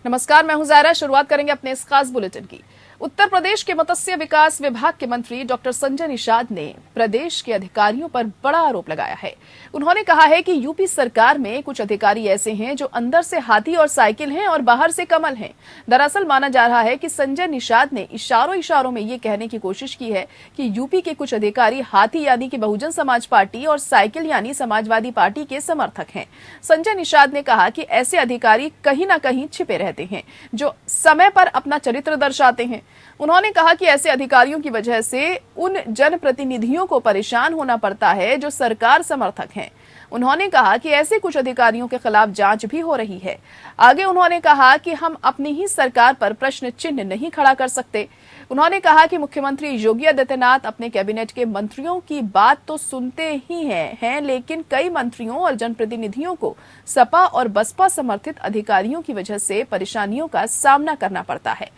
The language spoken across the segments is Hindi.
नमस्कार, मैं हूं ज़ायरा। शुरुआत करेंगे अपने इस खास बुलेटिन की। उत्तर प्रदेश के मत्स्य विकास विभाग के मंत्री डॉक्टर संजय निषाद ने प्रदेश के अधिकारियों पर बड़ा आरोप लगाया है। उन्होंने कहा है कि यूपी सरकार में कुछ अधिकारी ऐसे हैं जो अंदर से हाथी और साइकिल हैं और बाहर से कमल हैं। दरअसल माना जा रहा है कि संजय निषाद ने इशारों में ये कहने की कोशिश की है कि यूपी के कुछ अधिकारी हाथी यानी कि बहुजन समाज पार्टी और साइकिल यानी समाजवादी पार्टी के समर्थक हैं। संजय निषाद ने कहा कि ऐसे अधिकारी कहीं न कहीं छिपे रहते हैं जो समय पर अपना चरित्र दर्शाते हैं। उन्होंने कहा कि ऐसे अधिकारियों की वजह से उन जनप्रतिनिधियों को परेशान होना पड़ता है जो सरकार समर्थक हैं। उन्होंने कहा कि ऐसे कुछ अधिकारियों के खिलाफ जांच भी हो रही है। आगे उन्होंने कहा कि हम अपनी ही सरकार पर प्रश्न चिन्ह नहीं खड़ा कर सकते। उन्होंने कहा कि मुख्यमंत्री योगी आदित्यनाथ अपने कैबिनेट के मंत्रियों की बात तो सुनते ही हैं, लेकिन कई मंत्रियों और जनप्रतिनिधियों को सपा और बसपा समर्थित अधिकारियों की वजह से परेशानियों का सामना करना पड़ता है।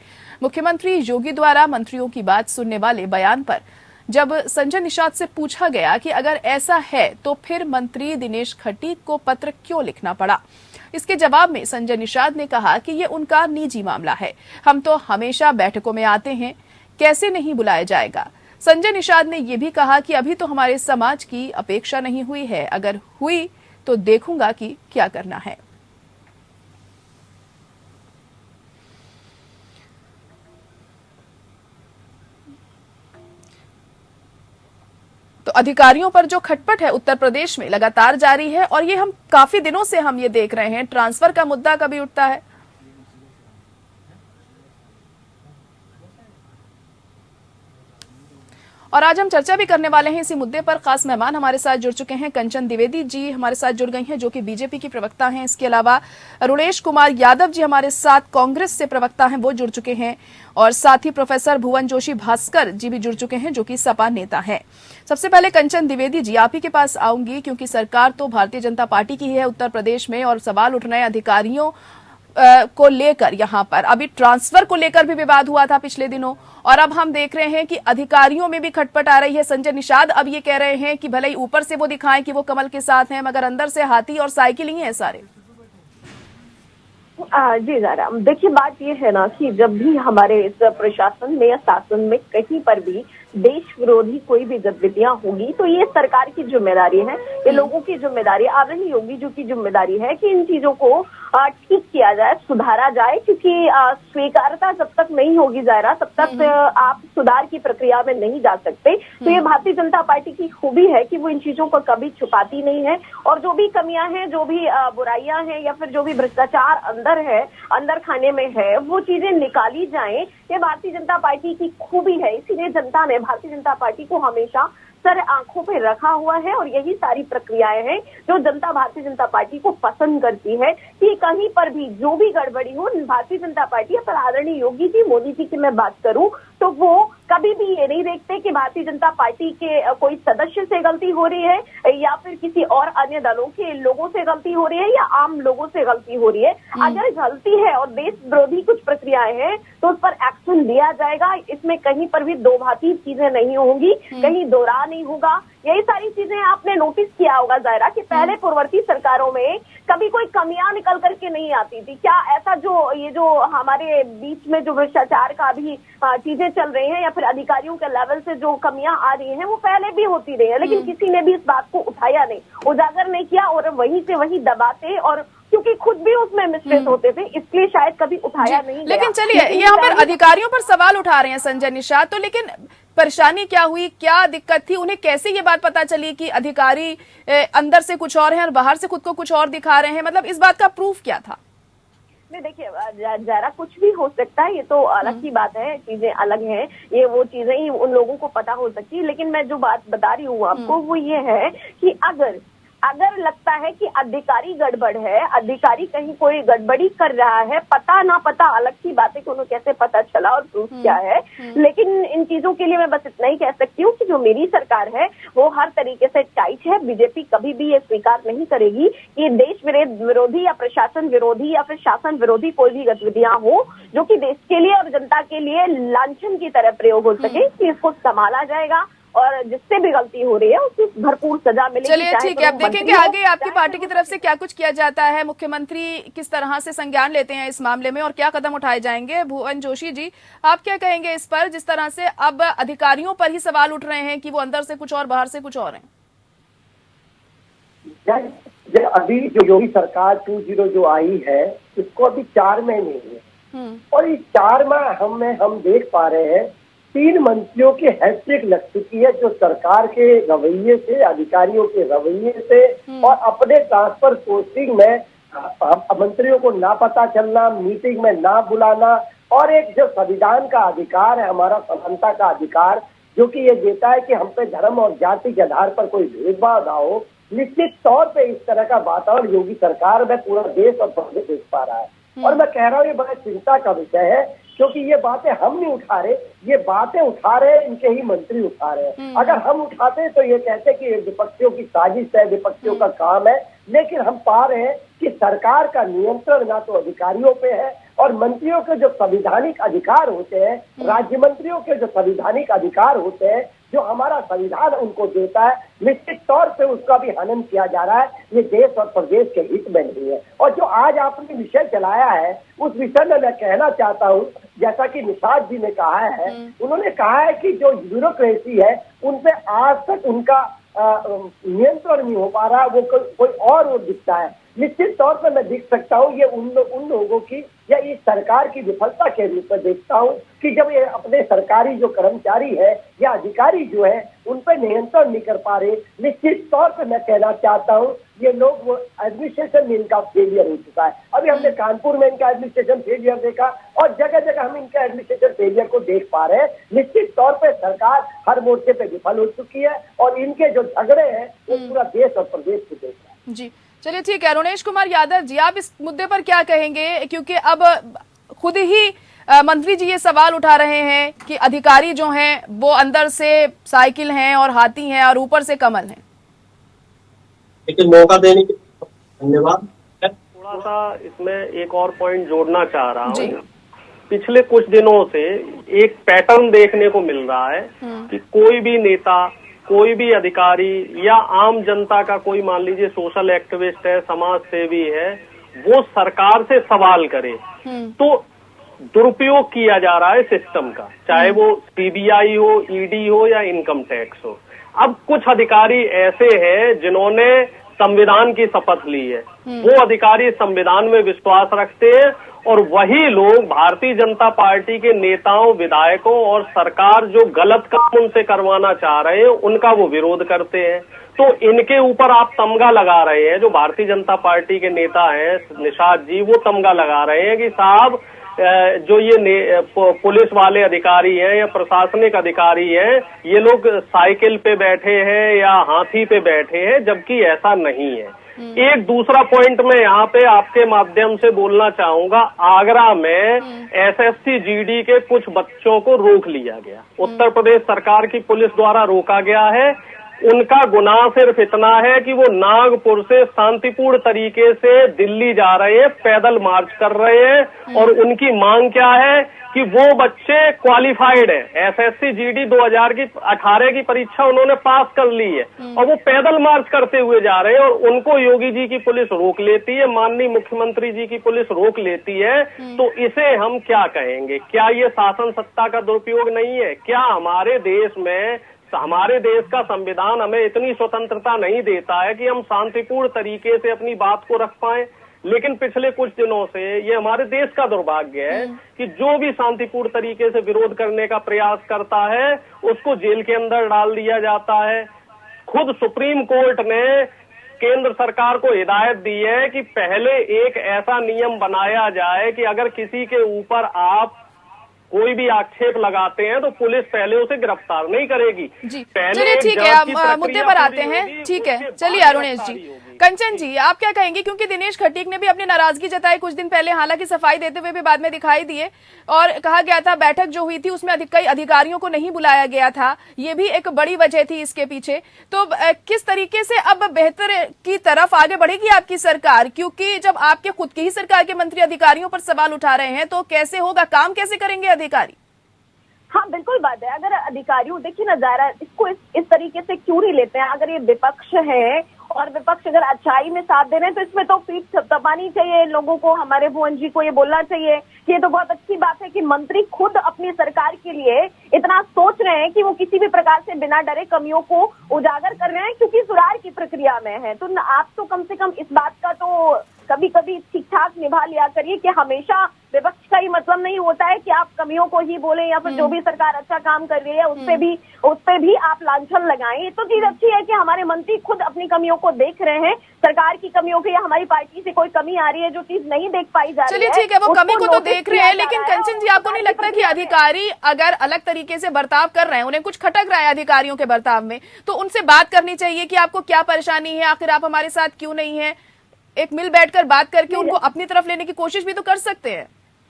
मुख्यमंत्री योगी द्वारा मंत्रियों की बात सुनने वाले बयान पर जब संजय निषाद से पूछा गया कि अगर ऐसा है तो फिर मंत्री दिनेश खटीक को पत्र क्यों लिखना पड़ा, इसके जवाब में संजय निषाद ने कहा कि ये उनका निजी मामला है। हम तो हमेशा बैठकों में आते हैं, कैसे नहीं बुलाया जाएगा। संजय निषाद ने यह भी कहा कि अभी तो हमारे समाज की अपेक्षा नहीं हुई है, अगर हुई तो देखूंगा कि क्या करना है। तो अधिकारियों पर जो खटपट है उत्तर प्रदेश में लगातार जारी है और ये हम काफी दिनों से ये देख रहे हैं। ट्रांसफर का मुद्दा कभी उठता है, और आज हम चर्चा भी करने वाले हैं इसी मुद्दे पर। खास मेहमान हमारे साथ जुड़ चुके हैं। कंचन द्विवेदी जी हमारे साथ जुड़ गई हैं जो कि बीजेपी की प्रवक्ता हैं। इसके अलावा अरुणेश कुमार यादव जी हमारे साथ कांग्रेस से प्रवक्ता हैं, वो जुड़ चुके हैं। और साथ ही प्रोफेसर भुवन जोशी भास्कर जी भी जुड़ चुके हैं जो कि सपा नेता हैं। सबसे पहले कंचन द्विवेदी जी, आप ही के पास आऊंगी क्योंकि सरकार तो भारतीय जनता पार्टी की है उत्तर प्रदेश में और सवाल उठ रहे हैं अधिकारियों को लेकर। यहाँ पर अभी ट्रांसफर को लेकर भी विवाद हुआ था पिछले दिनों, और अब हम देख रहे हैं कि अधिकारियों में भी खटपट आ रही है। संजय निषाद अब ये कह रहे हैं कि भले ही ऊपर से वो दिखाएं कि वो कमल के साथ हैं, मगर अंदर से हाथी और साइकिल ही है सारे। जी ज़ारा, देखिए बात ये है ना कि जब भी हमारे इस प्रशासन में या शासन में कहीं पर भी देश विरोधी कोई भी गतिविधियां होगी तो ये सरकार की जिम्मेदारी है, ये लोगों की जिम्मेदारी, आदरणीय योगी जी की जिम्मेदारी है कि इन चीजों को ठीक किया जाए, सुधारा जाए। क्योंकि स्वीकारता जब तक नहीं होगी ज़ारा, तब तक आप सुधार की प्रक्रिया में नहीं जा सकते। तो ये भारतीय जनता पार्टी की खूबी है कि वो इन चीजों को कभी छुपाती नहीं है, और जो भी कमियां हैं, जो भी बुराइयां हैं या फिर जो भी भ्रष्टाचार अंदर खाने में है, वो चीजें निकाली जाएं। ये भारतीय जनता पार्टी की खूबी है, इसीलिए जनता ने भारतीय जनता पार्टी को हमेशा सर आंखों पे रखा हुआ है, और यही सारी प्रक्रियाएं हैं जो जनता भारतीय जनता पार्टी को पसंद करती है कि कहीं पर भी जो भी गड़बड़ी हो, भारतीय जनता पार्टी या आदरणीय योगी जी, मोदी जी की मैं बात करूं तो वो कभी भी ये नहीं देखते कि भारतीय जनता पार्टी के कोई सदस्य से गलती हो रही है या फिर किसी और अन्य दलों के लोगों से गलती हो रही है या आम लोगों से गलती हो रही है। अगर गलती है और देश विरोधी कुछ प्रक्रियाएं हैं तो उस पर एक्शन लिया जाएगा। इसमें कहीं पर भी दो भाती चीजें नहीं होंगी, कहीं दोहरा नहीं होगा। यही सारी चीजें आपने नोटिस किया होगा ज़ायरा कि पहले पूर्ववर्ती सरकारों में कभी कोई कमियां निकल करके नहीं आती थी। क्या ऐसा जो हमारे बीच में जो भ्रष्टाचार का भी चीजें चल रही हैं या फिर अधिकारियों के लेवल से जो कमियां आ रही हैं वो पहले भी होती रही है, लेकिन किसी ने भी इस बात को उठाया नहीं, उजागर नहीं किया, और वहीं से वहीं दबाते, और क्योंकि खुद भी उसमें मिस्टेक होते थे इसलिए शायद कभी उठाया नहीं। लेकिन चलिए यहाँ पर अधिकारियों पर सवाल उठा रहे हैं संजय निषाद, तो लेकिन परेशानी क्या हुई, क्या दिक्कत थी, उन्हें कैसे ये बात पता चली कि अधिकारी अंदर से कुछ और हैं और बाहर से खुद को कुछ और दिखा रहे हैं? मतलब इस बात का प्रूफ क्या था? नहीं देखिए ज़ायरा, कुछ भी हो सकता है, ये तो अलग की बात है, चीजें अलग हैं, ये वो चीजें ही उन लोगों को पता हो सकती है। लेकिन मैं जो बात बता रही हूँ आपको वो ये है कि अगर लगता है कि अधिकारी गड़बड़ है, अधिकारी कहीं कोई गड़बड़ी कर रहा है, पता ना पता अलग की बात है कि उन्हें कैसे पता चला और प्रूफ क्या है। लेकिन इन चीजों के लिए मैं बस इतना ही कह सकती हूँ कि जो मेरी सरकार है वो हर तरीके से टाइट है। बीजेपी कभी भी ये स्वीकार नहीं करेगी कि देश विरोधी या प्रशासन विरोधी या फिर शासन विरोधी कोई भी गतिविधियां हो जो कि देश के लिए और जनता के लिए लांछन की तरह प्रयोग हो सके, कि इसको संभाला जाएगा। और जिससे भी गलती हो रही है उसको भरपूर सजा मिलेगी। चलिए ठीक है, अब देखेंगे आगे आपकी पार्टी की तरफ से क्या कुछ किया जाता है, मुख्यमंत्री किस तरह से संज्ञान लेते हैं इस मामले में और क्या कदम उठाए जाएंगे। भुवन जोशी जी, आप क्या कहेंगे इस पर, जिस तरह से अब अधिकारियों पर ही सवाल उठ रहे हैं कि वो अंदर से कुछ और बाहर से कुछ और हैं। अभी जो योगी सरकार 2.0 जो आई है इसको अभी 4 महीने हुए और इस 4 माह हम देख पा रहे हैं 3 मंत्रियों की हैट्रिक लग चुकी है, जो सरकार के रवैये से, अधिकारियों के रवैये से और अपने ट्रांसफर पोस्टिंग में मंत्रियों को ना पता चलना, मीटिंग में ना बुलाना और एक जो संविधान का अधिकार है, हमारा समानता का अधिकार, जो कि ये देता है कि हम पे धर्म और जाति के आधार पर कोई भेदभाव ना हो, निश्चित तौर पे इस तरह का वातावरण योगी सरकार में पूरा देश और प्रदेश देख पा रहा है। और मैं कह रहा हूँ ये बड़ा चिंता का विषय है, क्योंकि ये बातें हम नहीं उठा रहे, ये बातें उठा रहे इनके ही मंत्री उठा रहे हैं। अगर हम उठाते तो ये कहते कि विपक्षियों की साजिश है, विपक्षियों का काम है, लेकिन हम पा रहे हैं कि सरकार का नियंत्रण ना तो अधिकारियों पे है और मंत्रियों के जो संवैधानिक अधिकार होते हैं, राज्य मंत्रियों के जो संवैधानिक अधिकार होते हैं, जो हमारा संविधान उनको देता है, निश्चित तौर पे उसका भी हनन किया जा रहा है। ये देश और प्रदेश के हित में नहीं है। और जो आज आपने विषय चलाया है उस विषय में मैं कहना चाहता हूँ, जैसा कि निषाद जी ने कहा है, उन्होंने कहा है कि जो ब्यूरोक्रेसी है उन पे आज तक उनका नियंत्रण नहीं हो पा रहा, वो कोई और वो दिखता है। निश्चित तौर पर मैं देख सकता हूँ ये उन लोगों की या इस सरकार की विफलता के रूप में देखता हूँ कि जब ये अपने सरकारी जो कर्मचारी है या अधिकारी जो है उन पर नियंत्रण नहीं कर पा रहे। निश्चित तौर पर मैं कहना चाहता हूँ ये लोग वो एडमिनिस्ट्रेशन में इनका फेलियर हो चुका है। अभी हमने कानपुर में इनका एडमिनिस्ट्रेशन फेलियर देखा और जगह जगह हम इनका एडमिनिस्ट्रेशन फेलियर को देख पा रहे हैं। निश्चित तौर पर सरकार हर मोर्चे पे विफल हो चुकी है और इनके जो झगड़े हैं वो पूरा देश और प्रदेश को देख रहा है। जी चलिए ठीक है, रुणेश कुमार यादव जी, आप इस मुद्दे पर क्या कहेंगे, क्योंकि अब खुद ही मंत्री जी ये सवाल उठा रहे हैं कि अधिकारी जो हैं वो अंदर से साइकिल हैं और हाथी हैं और ऊपर से कमल हैं। लेकिन मौका देने के लिए धन्यवाद। थोड़ा सा इसमें एक और पॉइंट जोड़ना चाह रहा हूँ। पिछले कुछ दिनों से एक पैटर्न देखने को मिल रहा है कि कोई भी नेता, कोई भी अधिकारी या आम जनता का कोई, मान लीजिए सोशल एक्टिविस्ट है, समाज सेवी है, वो सरकार से सवाल करे तो दुरुपयोग किया जा रहा है सिस्टम का, चाहे वो सीबीआई हो, ईडी हो या इनकम टैक्स हो। अब कुछ अधिकारी ऐसे हैं जिन्होंने संविधान की शपथ ली है, वो अधिकारी संविधान में विश्वास रखते हैं और वही लोग भारतीय जनता पार्टी के नेताओं, विधायकों और सरकार जो गलत काम उनसे करवाना चाह रहे हैं उनका वो विरोध करते हैं। तो इनके ऊपर आप तमगा लगा रहे हैं, जो भारतीय जनता पार्टी के नेता हैं निषाद जी, वो तमगा लगा रहे हैं कि साहब जो ये पुलिस वाले अधिकारी हैं या प्रशासनिक अधिकारी हैं, ये लोग साइकिल पे बैठे हैं या हाथी पे बैठे हैं, जबकि ऐसा नहीं है। एक दूसरा पॉइंट मैं यहाँ पे आपके माध्यम से बोलना चाहूंगा। आगरा में एसएससी जीडी के कुछ बच्चों को रोक लिया गया, उत्तर प्रदेश सरकार की पुलिस द्वारा रोका गया है। उनका गुनाह सिर्फ इतना है कि वो नागपुर से शांतिपूर्ण तरीके से दिल्ली जा रहे हैं, पैदल मार्च कर रहे हैं और उनकी मांग क्या है कि वो बच्चे क्वालिफाइड है। एसएससी जीडी 2018 की परीक्षा उन्होंने पास कर ली है और वो पैदल मार्च करते हुए जा रहे हैं और उनको योगी जी की पुलिस रोक लेती है, माननीय मुख्यमंत्री जी की पुलिस रोक लेती है। तो इसे हम क्या कहेंगे? क्या ये शासन सत्ता का दुरुपयोग नहीं है? क्या हमारे देश का संविधान हमें इतनी स्वतंत्रता नहीं देता है कि हम शांतिपूर्ण तरीके से अपनी बात को रख पाएं? लेकिन पिछले कुछ दिनों से ये हमारे देश का दुर्भाग्य है कि जो भी शांतिपूर्ण तरीके से विरोध करने का प्रयास करता है उसको जेल के अंदर डाल दिया जाता है। खुद सुप्रीम कोर्ट ने केंद्र सरकार को हिदायत दी है कि पहले एक ऐसा नियम बनाया जाए कि अगर किसी के ऊपर आप कोई भी आक्षेप लगाते हैं तो पुलिस पहले उसे गिरफ्तार नहीं करेगी। चलिए ठीक है, अब मुद्दे पर आते हैं। ठीक है, चलिए अरुणेश जी, कंचन जी, आप क्या कहेंगे, क्योंकि दिनेश खटीक ने भी अपनी नाराजगी जताई कुछ दिन पहले, हालांकि सफाई देते हुए भी बाद में दिखाई दिए और कहा गया था बैठक जो हुई थी उसमें कई अधिकारियों को नहीं बुलाया गया था, ये भी एक बड़ी वजह थी इसके पीछे। तो किस तरीके से अब बेहतर की तरफ आगे बढ़ेगी आपकी सरकार, क्योंकि जब आपके खुद की ही सरकार के मंत्री अधिकारियों पर सवाल उठा रहे हैं तो कैसे होगा, काम कैसे करेंगे अधिकारी? हाँ बिल्कुल बात है। अगर अधिकारियों, देखिए ना ज़ारा, इसको इस तरीके से क्यों नहीं लेते हैं? अगर ये विपक्ष है और विपक्ष अगर अच्छाई में साथ दे रहे हैं तो इसमें तो पीठ थपथपानी चाहिए लोगों को। हमारे भुवन जी को ये बोलना चाहिए कि ये तो बहुत अच्छी बात है कि मंत्री खुद अपनी सरकार के लिए इतना सोच रहे हैं कि वो किसी भी प्रकार से बिना डरे कमियों को उजागर कर रहे हैं, क्योंकि सुधार की प्रक्रिया में है। तो आप तो कम से कम इस बात का तो कभी कभी ठीक ठाक निभा लिया करिए कि हमेशा विपक्ष का ही मतलब नहीं होता है कि आप कमियों को ही बोलें या फिर जो भी सरकार अच्छा काम कर रही है उस पे भी आप लांछन लगाएं। ये तो चीज अच्छी है कि हमारे मंत्री खुद अपनी कमियों को देख रहे हैं, सरकार की कमियों की, या हमारी पार्टी से कोई कमी आ रही है जो चीज नहीं देख पाई जा रही है। चलिए ठीक है, वो कमी को तो देख रहे हैं, लेकिन कंचन जी आपको नहीं लगता कि अधिकारी अगर अलग तरीके से बर्ताव कर रहे हैं, उन्हें कुछ खटक रहा है अधिकारियों के बर्ताव में, तो उनसे बात करनी चाहिए कि आपको क्या परेशानी है, आखिर आप हमारे साथ क्यों नहीं है? एक मिल बैठकर बात करके उनको अपनी तरफ लेने की कोशिश भी तो कर सकते हैं।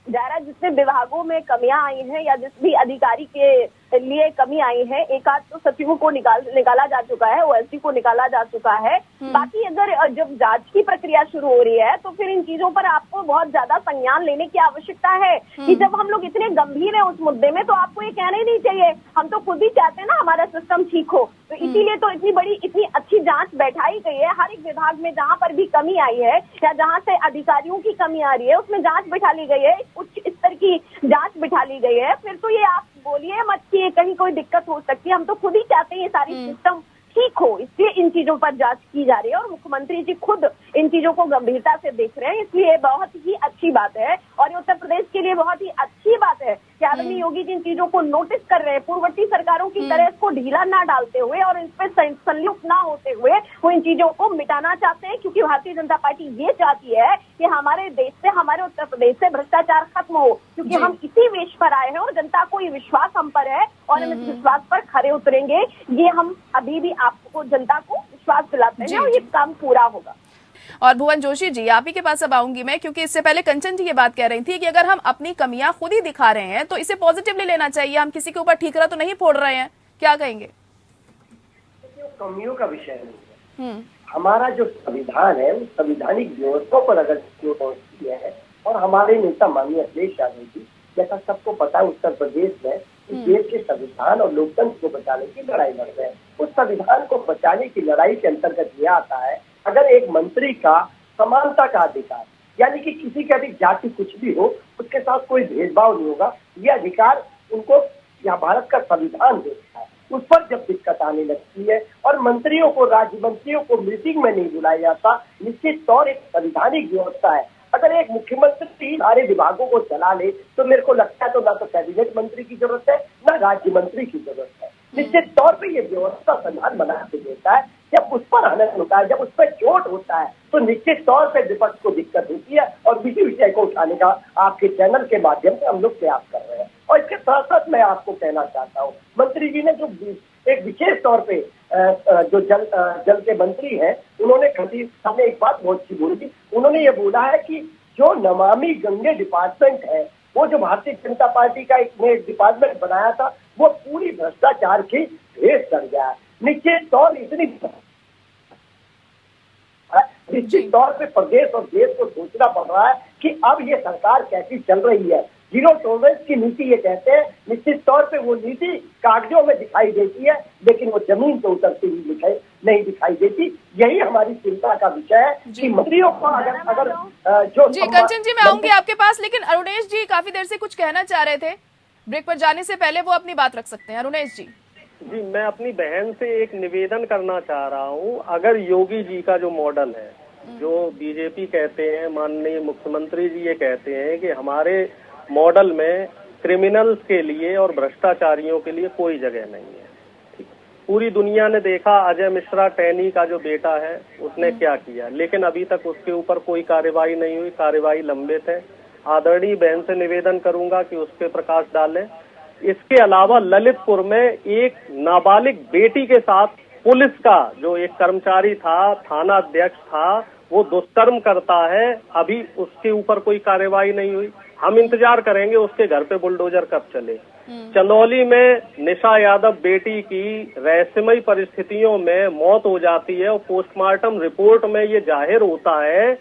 ज़ारा, जितने विभागों में कमियां आई हैं या जिस भी अधिकारी के लिए कमी आई है, एक आध तो सचिवों को निकाला जा चुका है, ओएसडी को निकाला जा चुका है। बाकी अगर जब जांच की प्रक्रिया शुरू हो रही है तो फिर इन चीजों पर आपको बहुत ज्यादा संज्ञान लेने की आवश्यकता है कि जब हम लोग इतने गंभीर हैं उस मुद्दे में तो आपको ये कहना ही नहीं चाहिए। हम तो खुद ही चाहते हैं ना हमारा सिस्टम ठीक हो, तो इसीलिए तो इतनी अच्छी जांच बैठाई गई है। हर एक विभाग में जहां पर भी कमी आई है या जहां से अधिकारियों की कमी आ रही है उसमें जांच बिठा ली गई है, उच्च स्तर की जांच बिठा ली गई है। फिर तो ये आप बोलिए मत कि कहीं कोई दिक्कत हो सकती है। हम तो खुद ही चाहते हैं ये सारी सिस्टम ठीक हो, इसलिए इन चीजों पर जांच की जा रही है और मुख्यमंत्री जी खुद इन चीजों को गंभीरता से देख रहे हैं, इसलिए बहुत ही अच्छी बात है। और ये उत्तर प्रदेश के लिए बहुत ही अच्छी बात है कि आदरणीय योगी जी इन चीजों को नोटिस कर रहे हैं, पूर्ववर्ती सरकारों की तरह इसको ढीला ना डालते हुए और इस पर संलिप्त ना होते हुए वो इन चीजों को मिटाना चाहते हैं, क्योंकि भारतीय जनता पार्टी ये चाहती है कि हमारे देश से, हमारे उत्तर प्रदेश से भ्रष्टाचार खत्म हो, क्योंकि हम इसी वेश पर आए हैं और जनता को ये विश्वास हम पर है और हम इस विश्वास पर खरे उतरेंगे। ये हम अभी भी आपको, जनता को विश्वास दिलाते हैं और ये काम पूरा होगा। और भुवन जोशी जी, आप ही के पास अब आऊंगी मैं, क्योंकि इससे पहले कंचन जी ये बात कह रही थी कि अगर हम अपनी कमियां खुद ही दिखा रहे हैं तो इसे पॉजिटिवली लेना चाहिए, हम किसी के ऊपर ठीकरा तो नहीं फोड़ रहे हैं। क्या कहेंगे? कमियों का विषय नहीं है। हमारा जो संविधान है उस संवैधानिक व्यवस्था पर अगर पहुंचती है और हमारे नेता माननीय अखिलेश यादव जी, जैसा सबको पता है उत्तर प्रदेश में इस देश के संविधान और लोकतंत्र को बचाने की लड़ाई लड़ रहे हैं। उस संविधान को बचाने की लड़ाई के अंतर्गत यह आता है, अगर एक मंत्री का समानता का अधिकार, यानी कि किसी का भी जाति कुछ भी हो उसके साथ कोई भेदभाव नहीं होगा, ये अधिकार उनको यहाँ भारत का संविधान देता है। उस पर जब दिक्कत आने लगती है और मंत्रियों को, राज्य मंत्रियों को मीटिंग में नहीं बुलाया जाता, निश्चित तौर एक संवैधानिक व्यवस्था है। अगर एक मुख्यमंत्री सारे विभागों को चला ले तो मेरे को लगता है तो ना तो कैबिनेट मंत्री की जरूरत है ना राज्य मंत्री की जरूरत है। निश्चित तौर पे ये व्यवस्था संविधान बना के देता है। जब उस पर हनन होता है, जब उस पर चोट होता है तो निश्चित तौर पे विपक्ष को दिक्कत होती है और इसी विषय को उठाने का आपके चैनल के माध्यम से हम लोग प्रयास कर रहे हैं। और इसके साथ साथ मैं आपको कहना चाहता हूँ, मंत्री जी ने जो एक विशेष तौर पे जो जल के मंत्री हैं, उन्होंने हमने एक बात बहुत अच्छी बोली थी। उन्होंने ये बोला है कि जो नमामि गंगे डिपार्टमेंट है, वो जो भारतीय जनता पार्टी का एक डिपार्टमेंट बनाया था, वो पूरी भ्रष्टाचार की भेष चढ़ गया है। निश्चित तौर पे प्रदेश और देश को सोचना पड़ रहा है कि अब ये सरकार कैसी चल रही है। जीरो टॉलरेंस की नीति ये कहते हैं, निश्चित तौर पे वो नीति कागजों में दिखाई देती है लेकिन वो जमीन पे उतरती हुई नहीं दिखाई देती। यही हमारी चिंता का विषय है कि मंत्रियों को अगर जो जी कंचन जी, मैं आऊंगी आपके पास, लेकिन अरुणेश जी काफी देर से कुछ कहना चाह रहे थे, ब्रेक पर जाने से पहले वो अपनी बात रख सकते हैं। अरुणेश जी। जी, मैं अपनी बहन से एक निवेदन करना चाह रहा हूँ। अगर योगी जी का जो मॉडल है, जो बीजेपी कहते हैं, माननीय मुख्यमंत्री जी ये कहते हैं कि हमारे मॉडल में क्रिमिनल्स के लिए और भ्रष्टाचारियों के लिए कोई जगह नहीं है। ठीक, पूरी दुनिया ने देखा अजय मिश्रा टैनी का जो बेटा है उसने क्या किया, लेकिन अभी तक उसके ऊपर कोई कार्रवाई नहीं हुई, कार्रवाई लंबित है। आदरणीय बहन से निवेदन करूंगा कि उस पर प्रकाश डालें। इसके अलावा ललितपुर में एक नाबालिग बेटी के साथ पुलिस का जो एक कर्मचारी था, थाना अध्यक्ष था, वो दुष्कर्म करता है, अभी उसके ऊपर कोई कार्रवाई नहीं हुई। हम इंतजार करेंगे उसके घर पे बुलडोजर कब चले। चंदौली में निशा यादव बेटी की रहस्यमयी परिस्थितियों में मौत हो जाती है और पोस्टमार्टम रिपोर्ट में ये जाहिर होता है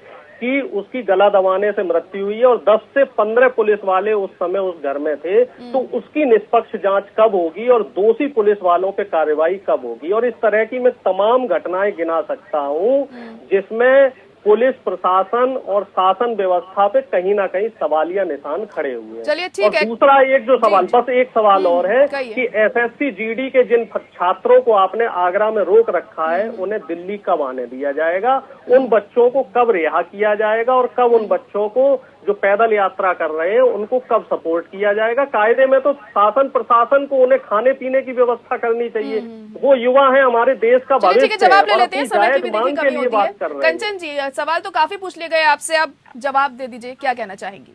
कि उसकी गला दबाने से मृत्यु हुई है और 10 से 15 पुलिस वाले उस समय उस घर में थे, तो उसकी निष्पक्ष जांच कब होगी और दोषी पुलिस वालों पे कार्रवाई कब होगी। और इस तरह की मैं तमाम घटनाएं गिना सकता हूं जिसमें पुलिस प्रशासन और शासन व्यवस्था पे कहीं ना कहीं सवालिया निशान खड़े हुए हैं। चलिए ठीक है। दूसरा एक जो सवाल, बस एक सवाल और है कि एसएससी जीडी के जिन छात्रों को आपने आगरा में रोक रखा है उन्हें दिल्ली कब आने दिया जाएगा, उन बच्चों को कब रिहा किया जाएगा और कब उन बच्चों को जो पैदल यात्रा कर रहे हैं उनको कब सपोर्ट किया जाएगा। कायदे में तो शासन प्रशासन को उन्हें खाने पीने की व्यवस्था करनी चाहिए, वो युवा है हमारे देश का भविष्य। जवाब ले लेते हैं, समय की भी देखिए कमी होती है। बात कर रहे हैं। कंचन जी, सवाल तो काफी पूछ लिए गए आपसे, अब जवाब दे दीजिए, क्या कहना चाहेंगी?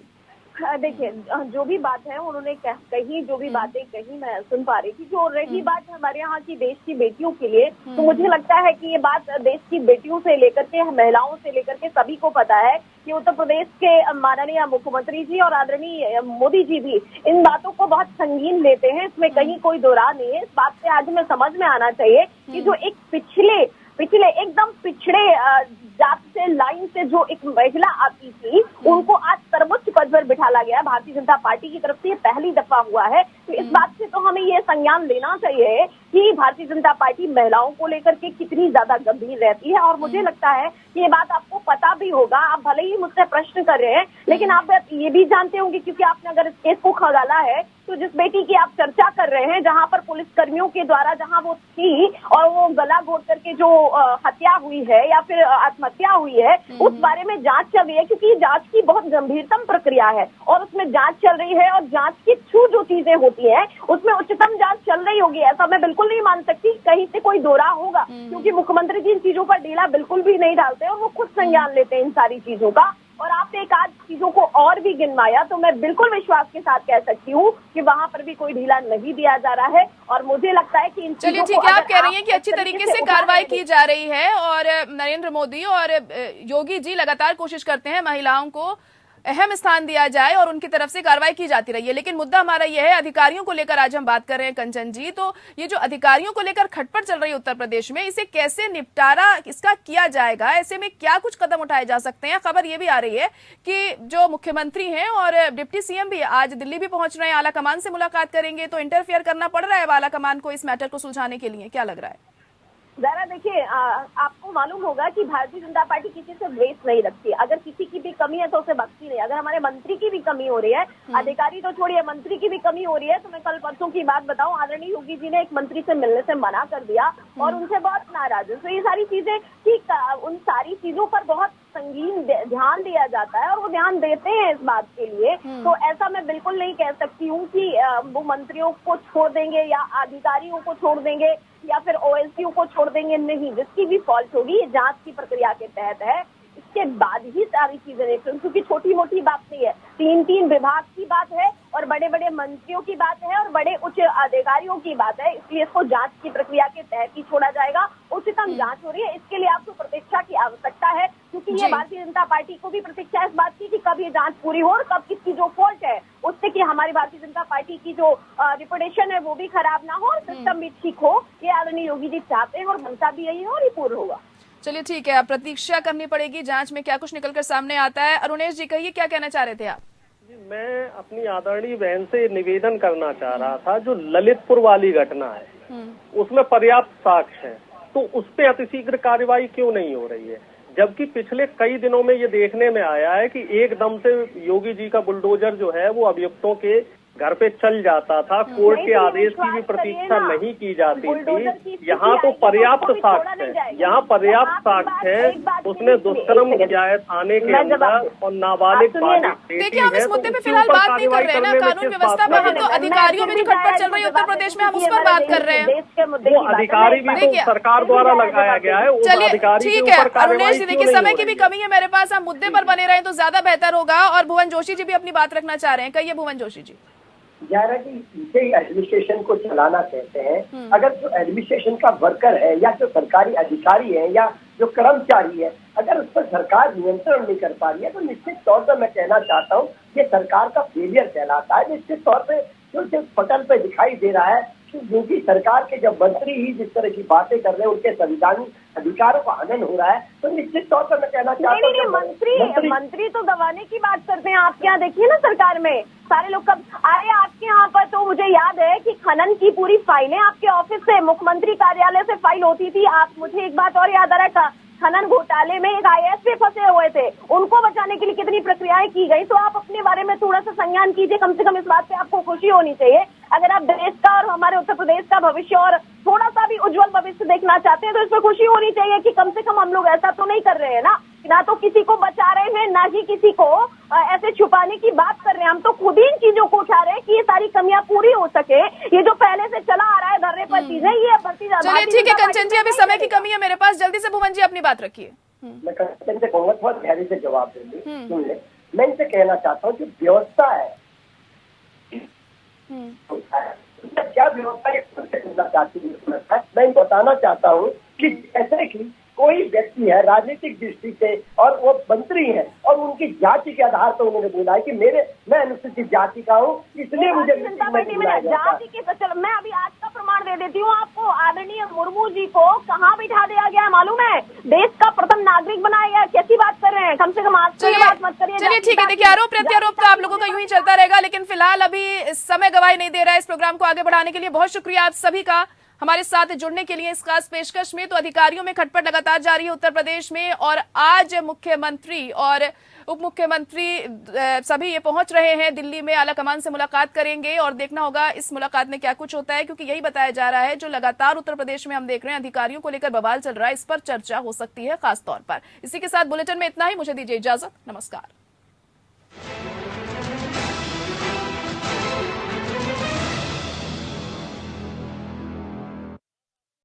देखिए, जो भी बात है उन्होंने कही, जो भी बातें कही मैं सुन पा रही थी। जो रही बात हमारे यहाँ की देश की बेटियों के लिए, तो मुझे लगता है कि ये बात देश की बेटियों से लेकर के महिलाओं से लेकर के सभी को पता है कि उत्तर प्रदेश के माननीय मुख्यमंत्री जी और आदरणीय मोदी जी भी इन बातों को बहुत संगीन लेते हैं, इसमें कहीं कोई दो राह नहीं है। इस बात से आज में समझ में आना चाहिए कि जो एक पिछले एकदम पिछड़े जात से लाइन से जो एक महिला आती थी उनको आज सर्वोच्च पद पर बिठाला गया भारतीय जनता पार्टी की तरफ से। ये पहली दफा हुआ है, तो इस बात से तो हमें ये संज्ञान लेना चाहिए कि भारतीय जनता पार्टी महिलाओं को लेकर के कितनी ज्यादा गंभीर रहती है। और मुझे लगता है कि ये बात आपको पता भी होगा, आप भले ही मुझसे प्रश्न कर रहे हैं लेकिन आप ये भी जानते होंगे, क्योंकि आपने अगर इस केस को खंगाला है तो जिस बेटी की आप चर्चा कर रहे हैं, जहां पर पुलिस कर्मियों के द्वारा जहां वो थी और वो गला घोट करके जो हत्या हुई है या फिर आत्महत्या हुई है, उस बारे में जांच चल रही है, क्योंकि जांच की बहुत गंभीरतम प्रक्रिया है और उसमें जांच चल रही है। और जांच की थ्रू जो चीजें होती हैं उसमें उच्चतम जांच चल रही होगी, ऐसा मैं बिल्कुल नहीं मान सकती। कहीं से कोई दोरा होगा, क्योंकि मुख्यमंत्री जी इन चीजों पर ढीला बिल्कुल भी नहीं डालते और वो खुद संज्ञान लेते हैं इन सारी चीजों का। और आपने एक आध चीजों को और भी गिनवाया, तो मैं बिल्कुल विश्वास के साथ कह सकती हूँ कि वहां पर भी कोई ढीला नहीं दिया जा रहा है। और मुझे लगता है कि इन चलिए ठीक है, आप कह रही हैं कि अच्छी तरीके से कार्रवाई की जा रही है और नरेंद्र मोदी और योगी जी लगातार कोशिश करते हैं महिलाओं को अहम स्थान दिया जाए और उनकी तरफ से कार्रवाई की जाती रही है। लेकिन मुद्दा हमारा यह है, अधिकारियों को लेकर आज हम बात कर रहे हैं कंचन जी। तो ये जो अधिकारियों को लेकर खटपट चल रही है उत्तर प्रदेश में, इसे कैसे निपटारा इसका किया जाएगा, ऐसे में क्या कुछ कदम उठाए जा सकते हैं? खबर ये भी आ रही है कि जो मुख्यमंत्री हैं और डिप्टी सीएम भी आज दिल्ली भी पहुंच रहे हैं, आला कमान से मुलाकात करेंगे, तो इंटरफेयर करना पड़ रहा है आला कमान को इस मैटर को सुलझाने के लिए, क्या लग रहा है? जरा देखिए, आपको मालूम होगा कि भारतीय जनता पार्टी किसी से द्वेष नहीं रखती। अगर किसी की भी कमी है तो उसे बख्शती नहीं। अगर हमारे मंत्री की भी कमी हो रही है, अधिकारी तो छोड़िए, मंत्री की भी कमी हो रही है, तो मैं कल परसों की बात बताऊं, आदरणीय योगी जी ने एक मंत्री से मिलने से मना कर दिया और उनसे बहुत नाराज है। तो ये सारी चीजें ठीक, उन सारी चीजों पर बहुत संगीन ध्यान दिया जाता है और वो ध्यान देते हैं इस बात के लिए। तो ऐसा मैं बिल्कुल नहीं कह सकती हूँ कि वो मंत्रियों को छोड़ देंगे या अधिकारियों को छोड़ देंगे या फिर ओएसडीओ को छोड़ देंगे, नहीं। जिसकी भी फॉल्ट होगी ये जांच की प्रक्रिया के तहत है, इसके बाद ही सारी चीजें, क्योंकि छोटी मोटी बात नहीं है, 3 विभाग की बात है और बड़े बड़े मंत्रियों की बात है और बड़े उच्च अधिकारियों की बात है, इसलिए इसको जांच की प्रक्रिया के तहत ही छोड़ा जाएगा। उच्चतम जांच हो रही है, इसके लिए आपको प्रतीक्षा की आवश्यकता है, क्योंकि ये भारतीय जनता पार्टी को भी प्रतीक्षा है इस बात की कि कब ये जांच पूरी हो और कब किसकी जो फॉल्ट है उससे कि हमारी भारतीय जनता पार्टी की जो रिपुटेशन है वो भी खराब ना हो और सिस्टम भी ठीक हो। ये आदरणीय योगी जी चाहते हैं और मनसा भी यही है और ये पूर्ण होगा। चलिए ठीक है, प्रतीक्षा करनी पड़ेगी, जांच में क्या कुछ निकलकर सामने आता है। अरुणेश जी कहिए, क्या कहना चाह रहे थे आप? मैं अपनी आदरणीय बहन से निवेदन करना चाह रहा था, जो ललितपुर वाली घटना है उसमें पर्याप्त साक्ष्य है, तो उस पर अतिशीघ्र कार्रवाई क्यों नहीं हो रही है? जबकि पिछले कई दिनों में ये देखने में आया है कि एकदम से योगी जी का बुलडोजर जो है वो अभियुक्तों के घर पे चल जाता था, कोर्ट के आदेश की भी प्रतीक्षा नहीं की जाती थी। यहाँ तो पर्याप्त साक्ष्य है, यहाँ पर्याप्त साक्ष्य है, उसने दुष्कर्म किया है थाने के अंदर और नाबालिग बालिग। देखिए, हम इस मुद्दे पे फिलहाल बात नहीं कर रहे हैं ना, कानून व्यवस्था पर, हम तो अधिकारियों में जो खटपट चल रही है उत्तर प्रदेश में हम उस पर बात कर रहे हैं। वो अधिकारी भी तो सरकार द्वारा लगाया गया है। चलिए ठीक है अरुणेश जी, देखिए समय की भी कमी है मेरे पास, हम मुद्दे पर बने रहे तो ज्यादा बेहतर होगा। और भुवन जोशी जी भी अपनी बात रखना चाह रहे हैं, कहिए भुवन जोशी जी। जाहिर है कि इसे एडमिनिस्ट्रेशन को चलाना कहते हैं। अगर जो एडमिनिस्ट्रेशन का वर्कर है या जो सरकारी अधिकारी है या जो कर्मचारी है, अगर उस पर सरकार नियंत्रण नहीं कर पा रही है तो निश्चित तौर पर मैं कहना चाहता हूँ ये सरकार का फेलियर कहलाता है। निश्चित तौर पर जो पटल पे दिखाई दे रहा है कि योगी सरकार के जब मंत्री ही जिस तरह की बातें कर रहे हैं, उनके संवैधानिक अधिकारों का हनन हो रहा है, तो निश्चित तौर पर मैं कहना चाहता हूँ मंत्री तो दबाने की बात करते हैं। आपके यहाँ देखिए ना, सरकार में सारे लोग कब आए आपके यहाँ पर, तो मुझे याद है कि खनन की पूरी फाइलें आपके ऑफिस से, मुख्यमंत्री कार्यालय से फाइल होती थी। आप, मुझे एक बात और याद आ रहा है, खनन घोटाले में एक IAS पे फंसे हुए थे, उनको बचाने के लिए कितनी प्रक्रियाएं की गई। तो आप अपने बारे में थोड़ा सा संज्ञान कीजिए, कम से कम इस बात पे आपको खुशी होनी चाहिए। अगर आप देश का और हमारे उत्तर प्रदेश का भविष्य और थोड़ा सा भी उज्जवल भविष्य देखना चाहते हैं, तो इस पर खुशी होनी चाहिए कि कम से कम हम लोग ऐसा तो नहीं कर रहे हैं ना तो किसी को बचा रहे हैं, ना ही किसी को ऐसे छुपाने की बात कर रहे हैं। हम तो खुद ही इन चीजों को उठा रहे हैं कि ये सारी कमियां पूरी हो सके। ये जो पहले से चला आ रहा है धरने पर चीजें, ये बढ़ती जा रही है। चलिए ठीक है कंचन जी, अभी समय की कमी है मेरे पास, जल्दी से भुवन जी अपनी बात रखिए। मैं कंचन से कहूँगा, थोड़ा धैर्य से जवाब देंगे। सुन ले, मैं इनसे कहना चाहता हूँ कि व्यवस्था है, क्या व्यवस्था चाहती है, मैं बताना चाहता हूँ कि जैसे कि कोई व्यक्ति है राजनीतिक दृष्टि से और वो मंत्री है और उनकी जाति के आधार पर उन्होंने बोला है कि मैं अनुसूचित जाति का हूँ, इसलिए मुझे जाति के। मैं अभी आज का प्रमाण दे देती हूँ आपको। आदरणीय मुर्मू जी को कहाँ बिठा दिया गया है मालूम है? देश का प्रथम नागरिक बनाया गया। कैसी बात कर रहे हैं? कम से कम आज की बात मत करिए। चलिए ठीक है, देखिए आरोप प्रत्यारोप तो आप लोगों का यूं ही चलता रहेगा, लेकिन फिलहाल अभी समय गवाही नहीं दे रहा है इस प्रोग्राम को आगे बढ़ाने के लिए। बहुत शुक्रिया आप सभी का हमारे साथ जुड़ने के लिए इस खास पेशकश में। तो अधिकारियों में खटपट लगातार जारी है उत्तर प्रदेश में, और आज मुख्यमंत्री और उप मुख्यमंत्री सभी ये पहुंच रहे हैं दिल्ली में, आला कमान से मुलाकात करेंगे और देखना होगा इस मुलाकात में क्या कुछ होता है, क्योंकि यही बताया जा रहा है जो लगातार उत्तर प्रदेश में हम देख रहे हैं अधिकारियों को लेकर बवाल चल रहा है, इस पर चर्चा हो सकती है खास तौर पर। इसी के साथ बुलेटिन में इतना ही, मुझे दीजिए इजाजत, नमस्कार।